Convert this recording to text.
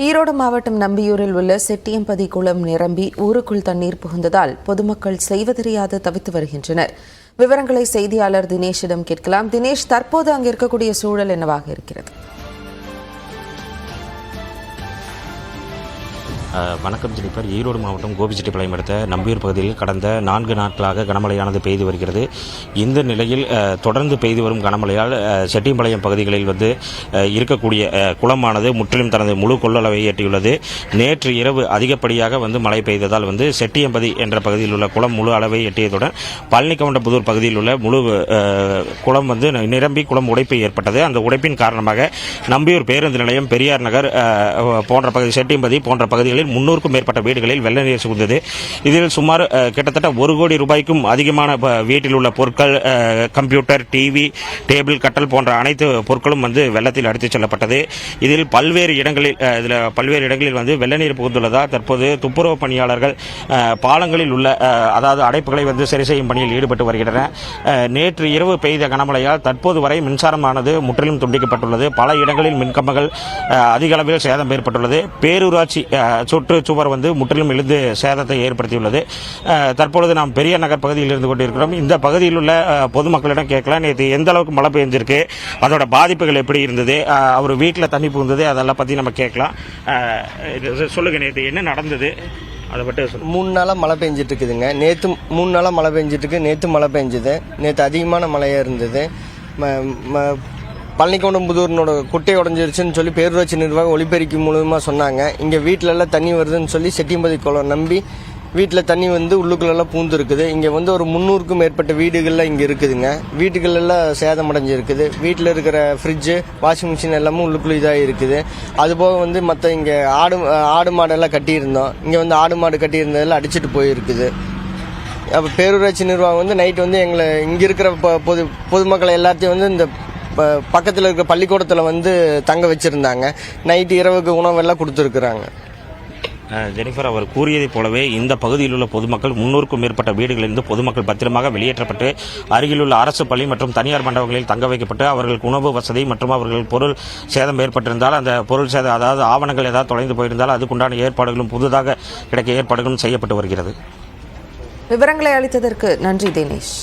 ஈரோடு மாவட்டம் நம்பியூரில் உள்ள செட்டியம்பதி குளம் நிரம்பி ஊருக்குள் தண்ணீர் புகுந்ததால் பொதுமக்கள் செய்வதறியாது தவித்து வருகின்றனர். விவரங்களை செய்தியாளர் தினேஷிடம் கேட்கலாம். தினேஷ், தற்போது அங்கு இருக்கக்கூடிய சூழல் என்னவாக இருக்கிறது? வணக்கம் ஜெனிஃபர். ஈரோடு மாவட்டம் கோபிச்செட்டிப்பாளையம் அடுத்த நம்பியூர் பகுதியில் கடந்த 4 நாட்களாக கனமழையானது பெய்து வருகிறது. இந்த நிலையில் தொடர்ந்து பெய்து வரும் கனமழையால் செட்டியம்பாளையம் பகுதிகளில் இருக்கக்கூடிய குளமானது முற்றிலும் தனது முழு கொள்ளளவை எட்டியுள்ளது. நேற்று இரவு அதிகப்படியாக மழை பெய்ததால் செட்டியம்பதி என்ற பகுதியில் உள்ள குளம் முழு அளவை எட்டியதுடன் பழனிக்கவுண்டம்புதூர் பகுதியில் உள்ள முழு குளம் நிரம்பி குளம் உடைப்பு ஏற்பட்டது. அந்த உடைப்பின் காரணமாக நம்பியூர் பேருந்து நிலையம், பெரியார் நகர் போன்ற பகுதி, செட்டியம்பதி போன்ற பகுதிகளில் 300க்கும் மேற்பட்ட வீடுகளில் வெள்ள நீர் சூழ்ந்தது. இதில் சுமார் கிட்டத்தட்ட 1 கோடி ரூபாய்க்கும் அதிகமான வீட்டில் உள்ள பொருட்கள், கம்ப்யூட்டர், டிவி, டேபிள், கட்டல் போன்ற அனைத்து பொருட்களும் வெள்ளத்தில் அடித்துச் செல்லப்பட்டது. இதில் பல்வேறு இடங்களில் வெள்ள நீர் புகுந்துள்ளதால் தற்போது துப்புரவு பணியாளர்கள் பாலங்களில் உள்ள அடைப்புகளை சரி செய்யும் பணியில் ஈடுபட்டு வருகின்றனர். நேற்று இரவு பெய்த கனமழையால் தற்போது வரை மின்சாரமானது முற்றிலும் துண்டிக்கப்பட்டுள்ளது. பல இடங்களில் மின்கம்பங்கள் அதிக அளவில் சேதம் ஏற்பட்டுள்ளது. பேரூராட்சி சுற்றுச்சுவர் முற்றிலும் இழுந்து சேதத்தை ஏற்படுத்தியுள்ளது. தற்பொழுது நாம் பெரியார் நகர் பகுதியில் இருந்து கொண்டிருக்கிறோம். இந்த பகுதியில் உள்ள பொதுமக்களிடம் கேட்கலாம், நேற்று எந்த அளவுக்கு மழை பெய்ஞ்சிருக்கு, அதோட பாதிப்புகள் எப்படி இருந்தது, அவர் வீட்டில் தண்ணி புகுந்தது, அதெல்லாம் பற்றி நம்ம கேட்கலாம். சொல்லுங்க, நேற்று என்ன நடந்தது? அதை பற்றி 3 நாளாக மழை பெஞ்சிட்டு இருக்குதுங்க. நேற்று 3 நாளாக மழை பெஞ்சிட்டு இருக்கு. நேற்று மழை பெஞ்சுது. நேற்று அதிகமான மழையாக இருந்தது. பழனிக்கவுண்டம்புதூர்னோட குட்டை உடஞ்சிருச்சுன்னு சொல்லி பேரூராட்சி நிர்வாகம் ஒலிபெருக்கி மூலமாக சொன்னாங்க. இங்கே வீட்டிலெல்லாம் தண்ணி வருதுன்னு சொல்லி செட்டியம்பதி குளம் நம்பி வீட்டில் தண்ணி உள்ளுக்குள்ளெல்லாம் பூந்து இருக்குது. இங்கே ஒரு 300க்கும் மேற்பட்ட வீடுகள்லாம் இங்கே இருக்குதுங்க. வீட்டுகளெல்லாம் சேதமடைஞ்சிருக்குது. வீட்டில் இருக்கிற ஃப்ரிட்ஜு, வாஷிங் மிஷின் எல்லாமே உள்ளுக்குள்ளே இதாக இருக்குது. அதுபோக மற்ற இங்கே ஆடு மாடெல்லாம் கட்டியிருந்தோம். இங்கே ஆடு மாடு கட்டியிருந்ததெல்லாம் அடிச்சுட்டு போயிருக்குது. அப்போ பேரூராட்சி நிர்வாகம் நைட்டு எங்களை இங்கே இருக்கிற பொதுமக்களை எல்லாத்தையும் இந்த பக்கத்தில் இருக்கிற பள்ளிக்கூடத்தில் தங்க வச்சுருந்தாங்க. நைட்டு இரவுக்கு உணவெல்லாம் கொடுத்துருக்குறாங்க. ஜெனிஃபர், அவர் கூறியதைப் போலவே இந்த பகுதியில் உள்ள பொதுமக்கள் 300க்கும் மேற்பட்ட வீடுகளிலிருந்து பொதுமக்கள் பத்திரமாக வெளியேற்றப்பட்டு அருகிலுள்ள அரசு பள்ளி மற்றும் தனியார் மண்டபங்களில் தங்க வைக்கப்பட்டு அவர்களுக்கு உணவு வசதி மற்றும் அவர்கள் பொருள் சேதம் ஏற்பட்டிருந்தால் அந்த பொருள் சேதம், ஆவணங்கள் ஏதாவது தொலைந்து போயிருந்தால் அதுக்குண்டான ஏற்பாடுகளும் புதிதாக கிடைக்க ஏற்பாடுகளும் செய்யப்பட்டு வருகிறது. விவரங்களை அளித்ததற்கு நன்றி தினேஷ்.